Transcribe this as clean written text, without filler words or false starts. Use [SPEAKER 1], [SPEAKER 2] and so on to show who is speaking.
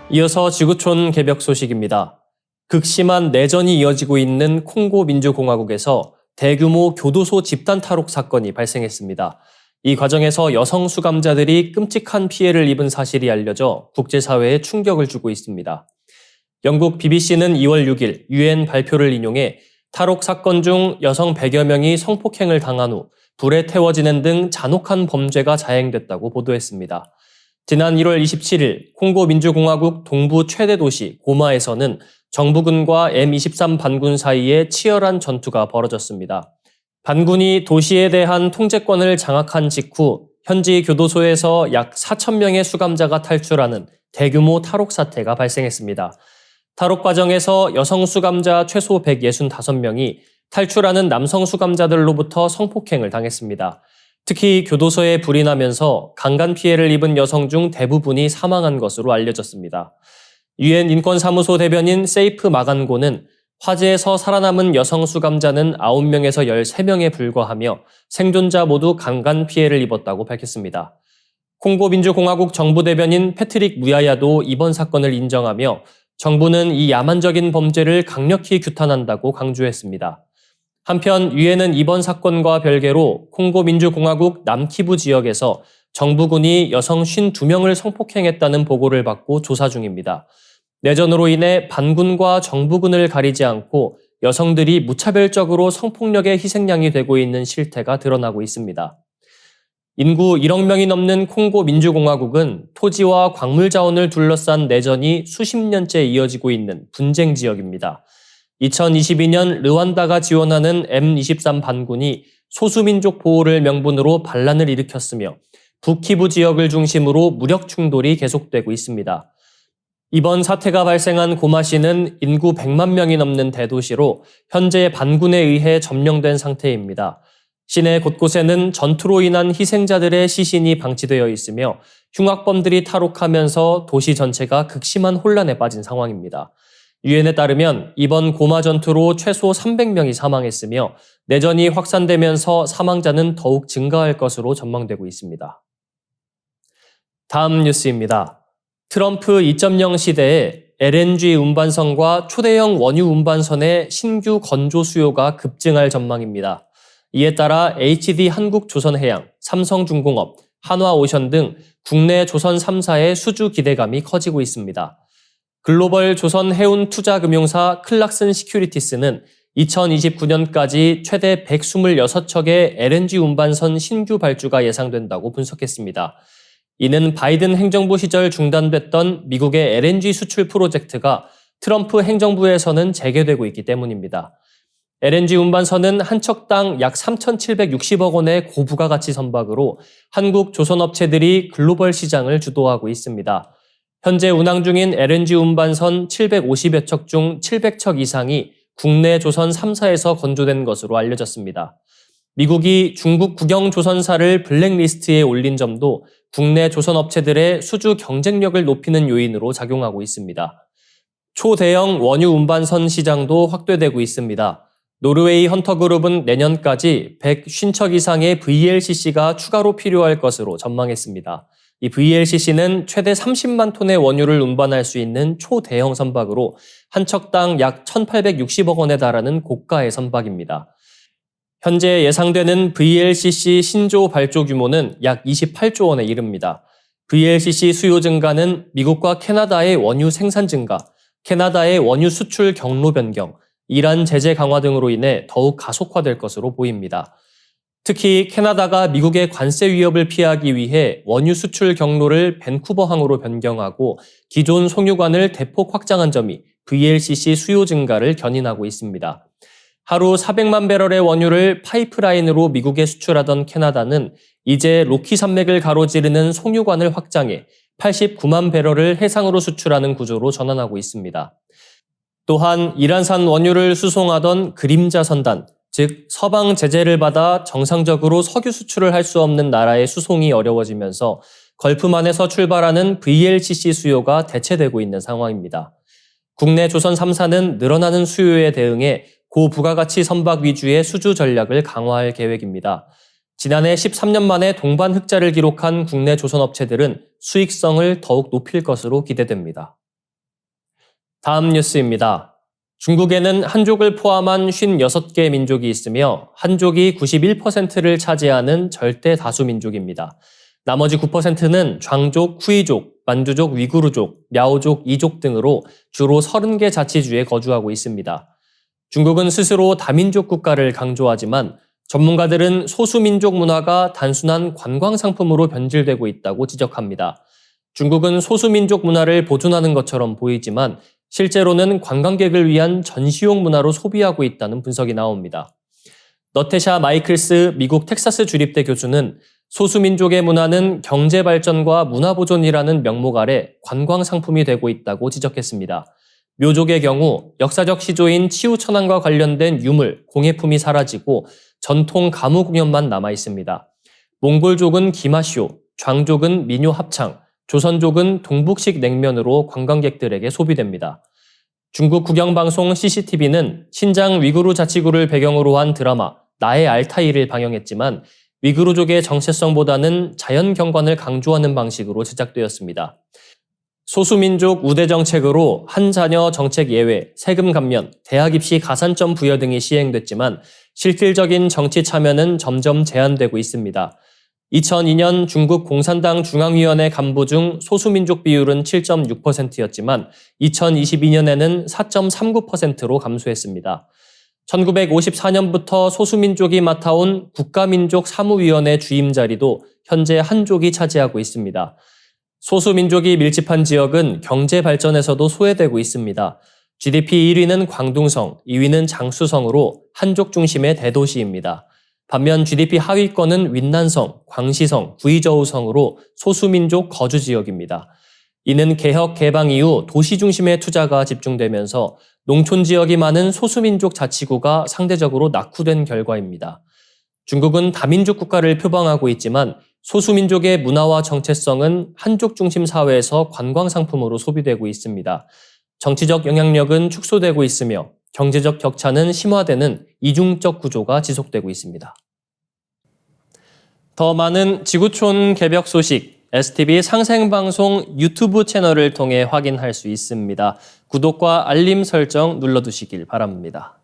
[SPEAKER 1] 이어서 지구촌 개벽 소식입니다. 극심한 내전이 이어지고 있는 콩고 민주공화국에서 대규모 교도소 집단 탈옥 사건이 발생했습니다. 이 과정에서 여성 수감자들이 끔찍한 피해를 입은 사실이 알려져 국제사회에 충격을 주고 있습니다. 영국 BBC는 2월 6일 UN 발표를 인용해 탈옥 사건 중 여성 100여 명이 성폭행을 당한 후 불에 태워지는 등 잔혹한 범죄가 자행됐다고 보도했습니다. 지난 1월 27일 콩고 민주공화국 동부 최대 도시 고마에서는 정부군과 M23 반군 사이에 치열한 전투가 벌어졌습니다. 반군이 도시에 대한 통제권을 장악한 직후 현지 교도소에서 약 4,000명의 수감자가 탈출하는 대규모 탈옥 사태가 발생했습니다. 탈옥 과정에서 여성 수감자 최소 165명이 탈출하는 남성 수감자들로부터 성폭행을 당했습니다. 특히 교도소에 불이 나면서 강간 피해를 입은 여성 중 대부분이 사망한 것으로 알려졌습니다. UN 인권사무소 대변인 세이프 마간고는 화재에서 살아남은 여성 수감자는 9명에서 13명에 불과하며 생존자 모두 강간 피해를 입었다고 밝혔습니다. 콩고 민주공화국 정부 대변인 패트릭 무야야도 이번 사건을 인정하며 정부는 이 야만적인 범죄를 강력히 규탄한다고 강조했습니다. 한편 유엔은 이번 사건과 별개로 콩고 민주공화국 남키부 지역에서 정부군이 여성 52명을 성폭행했다는 보고를 받고 조사 중입니다. 내전으로 인해 반군과 정부군을 가리지 않고 여성들이 무차별적으로 성폭력의 희생양이 되고 있는 실태가 드러나고 있습니다. 인구 1억 명이 넘는 콩고 민주공화국은 토지와 광물 자원을 둘러싼 내전이 수십 년째 이어지고 있는 분쟁 지역입니다. 2022년 르완다가 지원하는 M23 반군이 소수민족 보호를 명분으로 반란을 일으켰으며 북키부 지역을 중심으로 무력 충돌이 계속되고 있습니다. 이번 사태가 발생한 고마시는 인구 100만 명이 넘는 대도시로 현재 반군에 의해 점령된 상태입니다. 시내 곳곳에는 전투로 인한 희생자들의 시신이 방치되어 있으며 흉악범들이 탈옥하면서 도시 전체가 극심한 혼란에 빠진 상황입니다. 유엔에 따르면 이번 고마 전투로 최소 300명이 사망했으며 내전이 확산되면서 사망자는 더욱 증가할 것으로 전망되고 있습니다. 다음 뉴스입니다. 트럼프 2.0 시대에 LNG 운반선과 초대형 원유 운반선의 신규 건조 수요가 급증할 전망입니다. 이에 따라 HD 한국조선해양, 삼성중공업, 한화오션 등 국내 조선 3사의 수주 기대감이 커지고 있습니다. 글로벌 조선 해운 투자금융사 클락슨 시큐리티스는 2029년까지 최대 126척의 LNG 운반선 신규 발주가 예상된다고 분석했습니다. 이는 바이든 행정부 시절 중단됐던 미국의 LNG 수출 프로젝트가 트럼프 행정부에서는 재개되고 있기 때문입니다. LNG 운반선은 한 척당 약 3,760억 원의 고부가가치 선박으로 한국 조선업체들이 글로벌 시장을 주도하고 있습니다. 현재 운항 중인 LNG 운반선 750여 척 중 700척 이상이 국내 조선 3사에서 건조된 것으로 알려졌습니다. 미국이 중국 국영조선사를 블랙리스트에 올린 점도 국내 조선업체들의 수주 경쟁력을 높이는 요인으로 작용하고 있습니다. 초대형 원유 운반선 시장도 확대되고 있습니다. 노르웨이 헌터그룹은 내년까지 150척 이상의 VLCC가 추가로 필요할 것으로 전망했습니다. 이 VLCC는 최대 30만 톤의 원유를 운반할 수 있는 초대형 선박으로 한 척당 약 1,860억 원에 달하는 고가의 선박입니다. 현재 예상되는 VLCC 신조 발조 규모는 약 28조 원에 이릅니다. VLCC 수요 증가는 미국과 캐나다의 원유 생산 증가, 캐나다의 원유 수출 경로 변경, 이란 제재 강화 등으로 인해 더욱 가속화될 것으로 보입니다. 특히 캐나다가 미국의 관세 위협을 피하기 위해 원유 수출 경로를 밴쿠버항으로 변경하고 기존 송유관을 대폭 확장한 점이 VLCC 수요 증가를 견인하고 있습니다. 하루 400만 배럴의 원유를 파이프라인으로 미국에 수출하던 캐나다는 이제 로키 산맥을 가로지르는 송유관을 확장해 89만 배럴을 해상으로 수출하는 구조로 전환하고 있습니다. 또한 이란산 원유를 수송하던 그림자 선단, 즉 서방 제재를 받아 정상적으로 석유 수출을 할 수 없는 나라의 수송이 어려워지면서 걸프만에서 출발하는 VLCC 수요가 대체되고 있는 상황입니다. 국내 조선 3사는 늘어나는 수요에 대응해 고부가가치 선박 위주의 수주 전략을 강화할 계획입니다. 지난해 13년 만에 동반 흑자를 기록한 국내 조선업체들은 수익성을 더욱 높일 것으로 기대됩니다. 다음 뉴스입니다. 중국에는 한족을 포함한 56개 민족이 있으며 한족이 91%를 차지하는 절대 다수 민족입니다. 나머지 9%는 장족, 쿠이족, 만두족, 위구르족, 랴오족, 이족 등으로 주로 30개 자치주에 거주하고 있습니다. 중국은 스스로 다민족 국가를 강조하지만 전문가들은 소수민족 문화가 단순한 관광 상품으로 변질되고 있다고 지적합니다. 중국은 소수민족 문화를 보존하는 것처럼 보이지만 실제로는 관광객을 위한 전시용 문화로 소비하고 있다는 분석이 나옵니다. 너테샤 마이클스 미국 텍사스 주립대 교수는 소수민족의 문화는 경제발전과 문화보존이라는 명목 아래 관광 상품이 되고 있다고 지적했습니다. 묘족의 경우 역사적 시조인 치우천왕과 관련된 유물, 공예품이 사라지고 전통 가무 공연만 남아 있습니다. 몽골족은 기마쇼, 장족은 민요 합창, 조선족은 동북식 냉면으로 관광객들에게 소비됩니다. 중국 국영방송 CCTV는 신장 위구르 자치구를 배경으로 한 드라마 나의 알타이를 방영했지만 위구르족의 정체성보다는 자연 경관을 강조하는 방식으로 제작되었습니다. 소수민족 우대 정책으로 한 자녀 정책 예외, 세금 감면, 대학 입시 가산점 부여 등이 시행됐지만 실질적인 정치 참여는 점점 제한되고 있습니다. 2002년 중국 공산당 중앙위원회 간부 중 소수민족 비율은 7.6%였지만 2022년에는 4.39%로 감소했습니다. 1954년부터 소수민족이 맡아온 국가민족 사무위원회 주임 자리도 현재 한족이 차지하고 있습니다. 소수민족이 밀집한 지역은 경제 발전에서도 소외되고 있습니다. GDP 1위는 광둥성, 2위는 장쑤성으로 한족 중심의 대도시입니다. 반면 GDP 하위권은 윈난성, 광시성, 구이저우성으로 소수민족 거주 지역입니다. 이는 개혁 개방 이후 도시 중심의 투자가 집중되면서 농촌 지역이 많은 소수민족 자치구가 상대적으로 낙후된 결과입니다. 중국은 다민족 국가를 표방하고 있지만 소수민족의 문화와 정체성은 한족 중심 사회에서 관광 상품으로 소비되고 있습니다. 정치적 영향력은 축소되고 있으며 경제적 격차는 심화되는 이중적 구조가 지속되고 있습니다. 더 많은 지구촌 개벽 소식, STV 상생방송 유튜브 채널을 통해 확인할 수 있습니다. 구독과 알림 설정 눌러두시길 바랍니다.